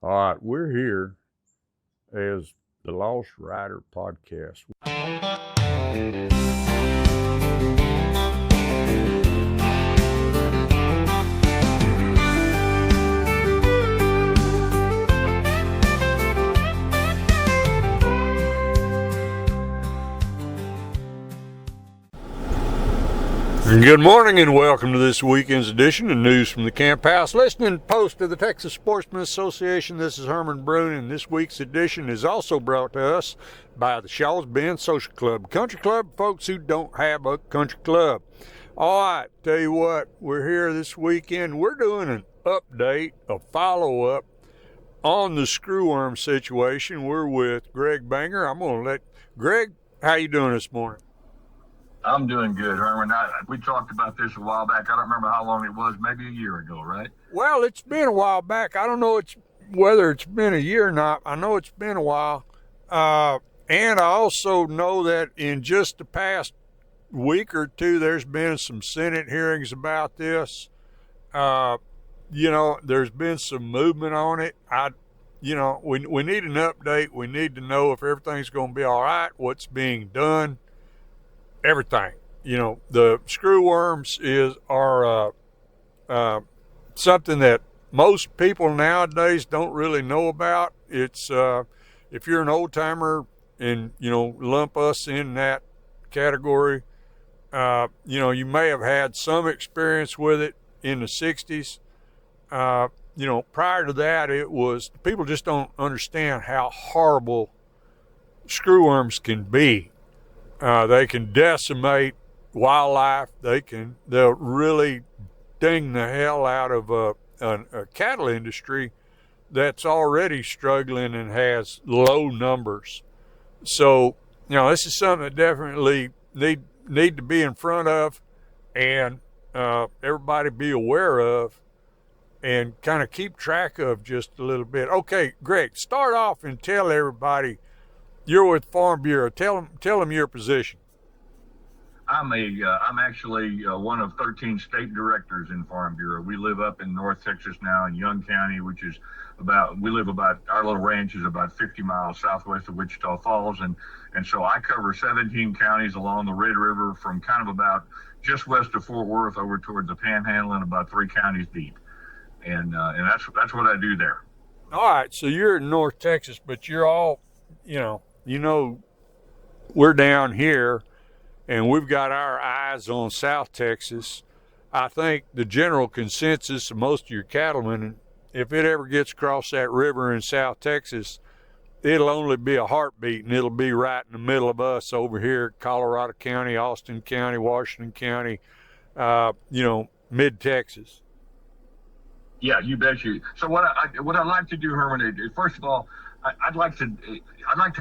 All right, we're here as the Lost Rider podcast. Good morning and welcome to this weekend's edition of News from the Camp House, listening post of the Texas Sportsman Association. This is Herman Brune, and this week's edition is also brought to us by the Shaw's Bend Social Club, country club for folks who don't have a country club. All right, tell you what, we're here this weekend. We're doing an update, a follow-up on the screwworm situation. We're with Greg Buenger. I'm going to let Greg, how you doing this morning? I'm doing good, Herman. We talked about this a while back. I don't remember how long it was, maybe a year ago, right? Well, it's been a while back. I don't know whether it's been a year or not. I know it's been a while. And I also know that in just the past week or two, there's been some Senate hearings about this. There's been some movement on it. We need an update. We need to know if everything's going to be all right, what's being done. Everything, the screwworms are something that most people nowadays don't really know about. It's if you're an old timer and lump us in that category, you may have had some experience with it in the 60s. Prior to that, it was people just don't understand how horrible screwworms can be. They can decimate wildlife. They'll really ding the hell out of a cattle industry that's already struggling and has low numbers. So, this is something that definitely need to be in front of and everybody be aware of and kind of keep track of just a little bit. Okay, Greg, start off and tell everybody. You're with Farm Bureau. Tell them your position. I'm actually one of 13 state directors in Farm Bureau. We live up in North Texas now in Young County, which is our little ranch is about 50 miles southwest of Wichita Falls. And so I cover 17 counties along the Red River from kind of about just west of Fort Worth over towards the Panhandle and about 3 counties deep. And that's what I do there. All right. So you're in North Texas, but you're all, we're down here and we've got our eyes on South Texas. I think the general consensus of most of your cattlemen, if it ever gets across that river in South Texas, it'll only be a heartbeat and it'll be right in the middle of us over here, Colorado County, Austin County, Washington County, mid-Texas. Yeah, you bet you. So what I'd like to do, Herman, is first of all, I'd like to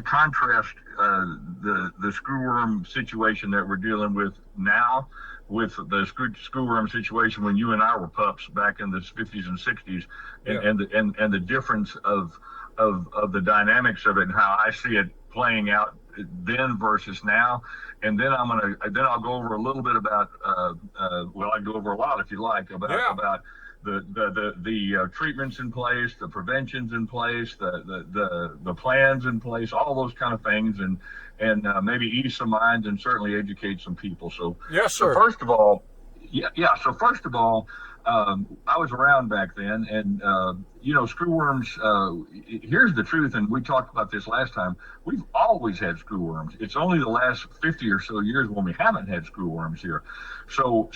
contrast the screwworm situation that we're dealing with now with the screwworm situation when you and I were pups back in the 50s and 60s, and the difference of the dynamics of it and how I see it playing out then versus now. And then I'll go over a little bit about I go over a lot if you like about the treatments in place, the preventions in place, the plans in place, all those kind of things, and maybe ease some minds and certainly educate some people. So yes, sir. So first of all, I was around back then, and screwworms. Here's the truth, and we talked about this last time. We've always had screwworms. It's only the last 50 or so years when we haven't had screwworms here. So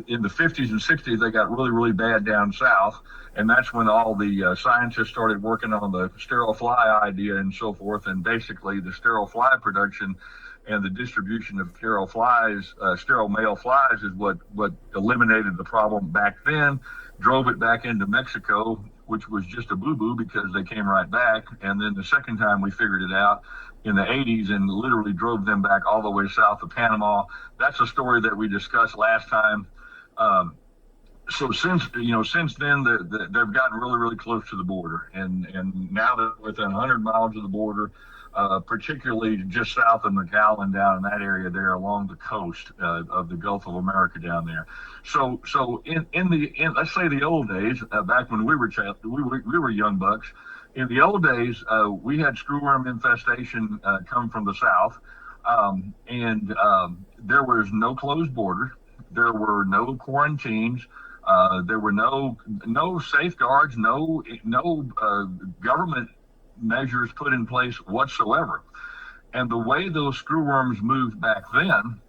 in the 50s and 60s, they got really, really bad down south, and that's when all the scientists started working on the sterile fly idea and so forth. And basically, the sterile fly production and the distribution of sterile male flies is what eliminated the problem back then, drove it back into Mexico, which was just a boo-boo because they came right back. And then the second time we figured it out in the 80s and literally drove them back all the way south of Panama. That's a story that we discussed last time. So since then, they've gotten really, really close to the border, and now they're within 100 miles of the border, particularly just south of McAllen, down in that area there along the coast of the Gulf of America down there. So in let's say the old days, back when we were young bucks. In the old days, we had screwworm infestation come from the south, and there was no closed border. There were no quarantines. There were no safeguards, no government measures put in place whatsoever. And the way those screwworms moved back then,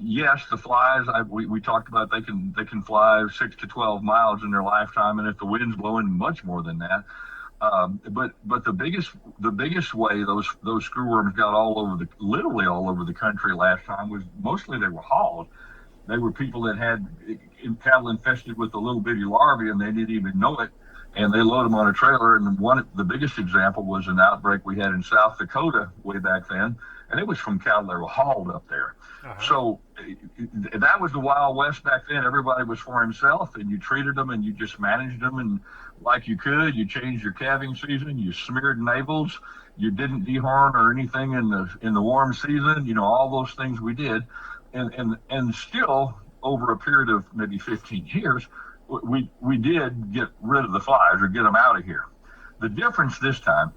yes, the flies we talked about, they can fly 6 to 12 miles in their lifetime, and if the wind's blowing, much more than that. But the biggest way those screwworms got literally all over the country last time was mostly they were hauled. They were people that had cattle infested with the little bitty larvae, and they didn't even know it, and they load them on a trailer. And the biggest example was an outbreak we had in South Dakota way back then, and it was from cattle that were hauled up there. Uh-huh. So that was the Wild West back then. Everybody was for himself, and you treated them and you just managed them and like you could. You changed your calving season, you smeared navels, you didn't dehorn or anything in the warm season. All those things we did. And still, over a period of maybe 15 years, we did get rid of the flies or get them out of here. The difference this time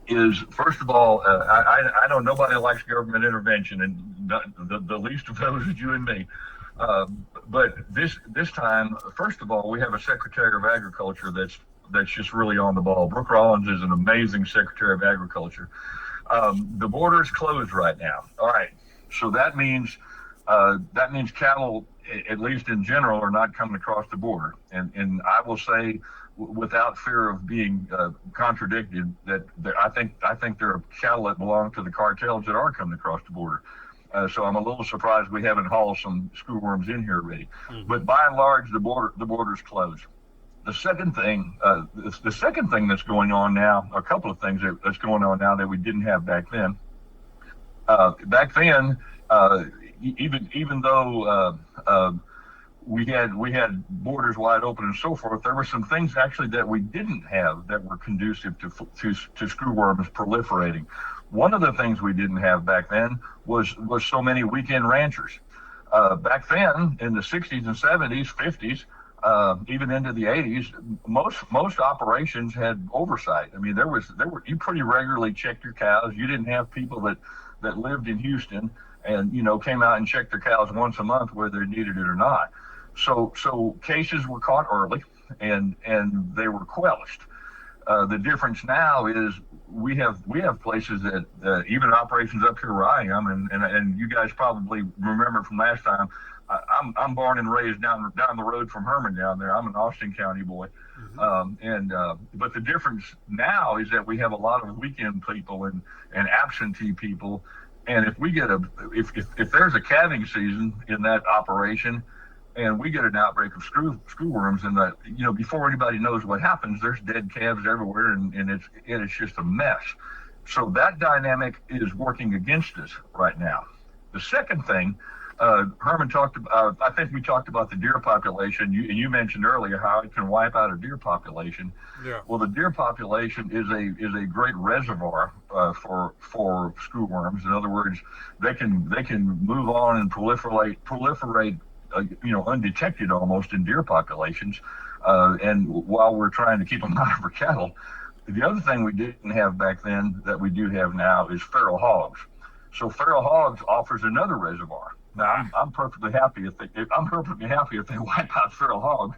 is, first of all, I know nobody likes government intervention, and the least of those is you and me. But this time, first of all, we have a Secretary of Agriculture that's just really on the ball. Brooke Rollins is an amazing Secretary of Agriculture. The border is closed right now. All right, so that means cattle, at least in general, are not coming across the border. And I will say, without fear of being contradicted, that I think there are cattle that belong to the cartels that are coming across the border. So I'm a little surprised we haven't hauled some screwworms in here already. Mm-hmm. But by and large, the border's closed. The second thing that's going on now, a couple of things that's going on now that we didn't have back then. Back then, even though we had borders wide open and so forth, there were some things actually that we didn't have that were conducive to screwworms proliferating. One of the things we didn't have back then was so many weekend ranchers. Back then, in the 60s and 70s, 50s, even into the 80s, most operations had oversight. I mean, you pretty regularly checked your cows. You didn't have people that lived in Houston and came out and checked their cows once a month whether they needed it or not. So cases were caught early and they were quelched. The difference now is we have places that even operations up here where I am, and you guys probably remember from last time. I'm born and raised down the road from Herman down there. I'm an Austin County boy, mm-hmm. But the difference now is that we have a lot of weekend people and absentee people. And if we get if there's a calving season in that operation, and we get an outbreak of screwworms, and before anybody knows what happens, there's dead calves everywhere, and it's just a mess. So that dynamic is working against us right now. The second thing, Herman talked about, I think we talked about the deer population. You mentioned earlier how it can wipe out a deer population. Yeah. Well, the deer population is a great reservoir for screwworms. In other words, they can move on and proliferate undetected almost in deer populations. And while we're trying to keep them out of our cattle, the other thing we didn't have back then that we do have now is feral hogs. So feral hogs offers another reservoir. Now, I'm perfectly happy if they wipe out feral hogs,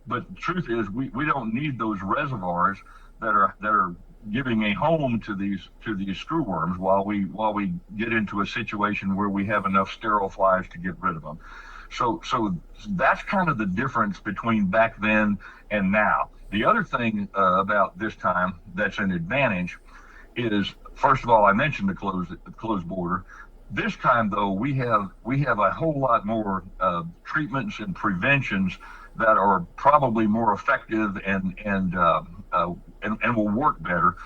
but the truth is we don't need those reservoirs that are giving a home to these screwworms while we get into a situation where we have enough sterile flies to get rid of them. So that's kind of the difference between back then and now. The other thing about this time that's an advantage is, first of all, I mentioned the closed border. This time, though, we have a whole lot more treatments and preventions that are probably more effective and will work better.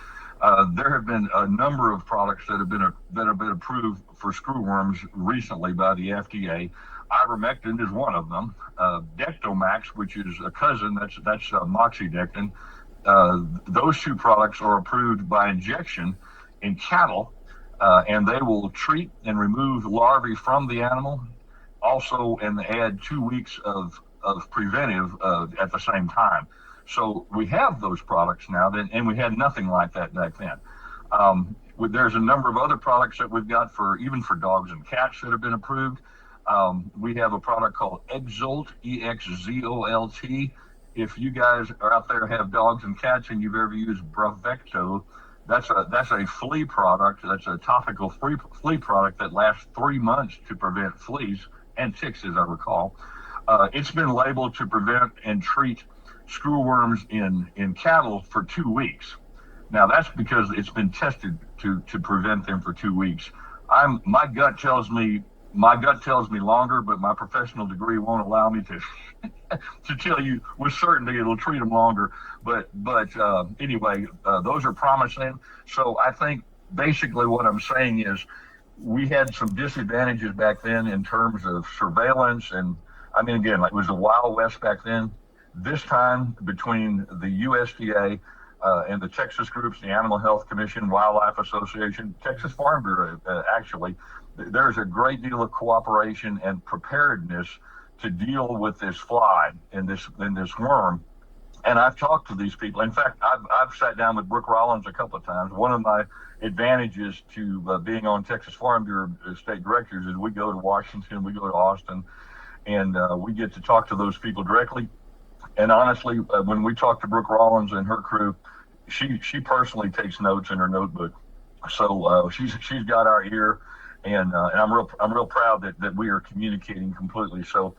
There have been a number of products that have been approved for screwworms recently by the FDA. Ivermectin is one of them. Dectomax, which is a cousin, that's moxidectin. Those two products are approved by injection in cattle, and they will treat and remove larvae from the animal. Also, and add 2 weeks of preventive at the same time. So we have those products now, and we had nothing like that back then. There's a number of other products that we've got even for dogs and cats that have been approved. We have a product called Exzolt, EXZOLT. If you guys are out there have dogs and cats and you've ever used Bravecto, that's a flea product. That's a topical flea product that lasts 3 months to prevent fleas and ticks, as I recall. It's been labeled to prevent and treat screwworms in cattle for 2 weeks. Now that's because it's been tested to prevent them for 2 weeks. My gut tells me longer, but my professional degree won't allow me to to tell you with certainty it'll treat them longer. But anyway, those are promising. So I think basically what I'm saying is we had some disadvantages back then in terms of surveillance, and I mean, again, like it was the Wild West back then. This time, between the USDA and the Texas groups, the Animal Health Commission, Wildlife Association, Texas Farm Bureau, actually, there's a great deal of cooperation and preparedness to deal with this fly and this worm. And I've talked to these people. In fact, I've sat down with Brooke Rollins a couple of times. One of my advantages to being on Texas Farm Bureau state directors is we go to Washington, we go to Austin, and we get to talk to those people directly. And honestly, when we talk to Brooke Rollins and her crew, she personally takes notes in her notebook. So she's got our ear, and I'm real proud that we are communicating completely. So,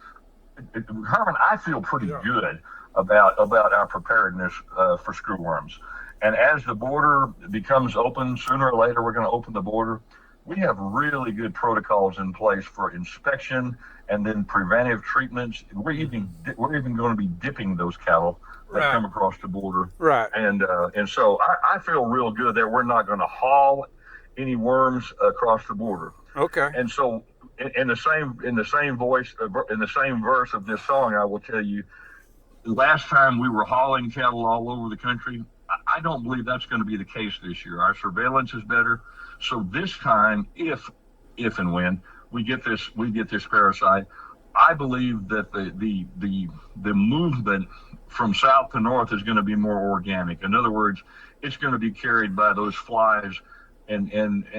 Herman, I feel pretty good about our preparedness for screwworms. And as the border becomes open, sooner or later we're going to open the border. We have really good protocols in place for inspection and then preventive treatments. We're even going to be dipping those cattle that come across the border. Right. And so I feel real good that we're not going to haul any worms across the border. Okay. And so in the same voice, in the same verse of this song, I will tell you, last time we were hauling cattle all over the country, I don't believe that's going to be the case this year. Our surveillance is better. So this time, if and when we get this parasite, I believe that the movement from south to north is going to be more organic. In other words, it's going to be carried by those flies, and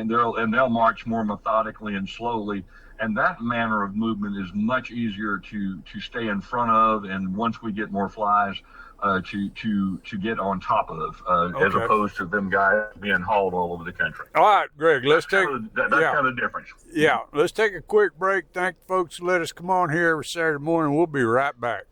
they'll march more methodically and slowly. And that manner of movement is much easier to stay in front of, and once we get more flies, to get on top of, as opposed to them guys being hauled all over the country. All right, Greg, let's take that's kind of the difference. Yeah, let's take a quick break. Thank the folks who let us come on here every Saturday morning. We'll be right back.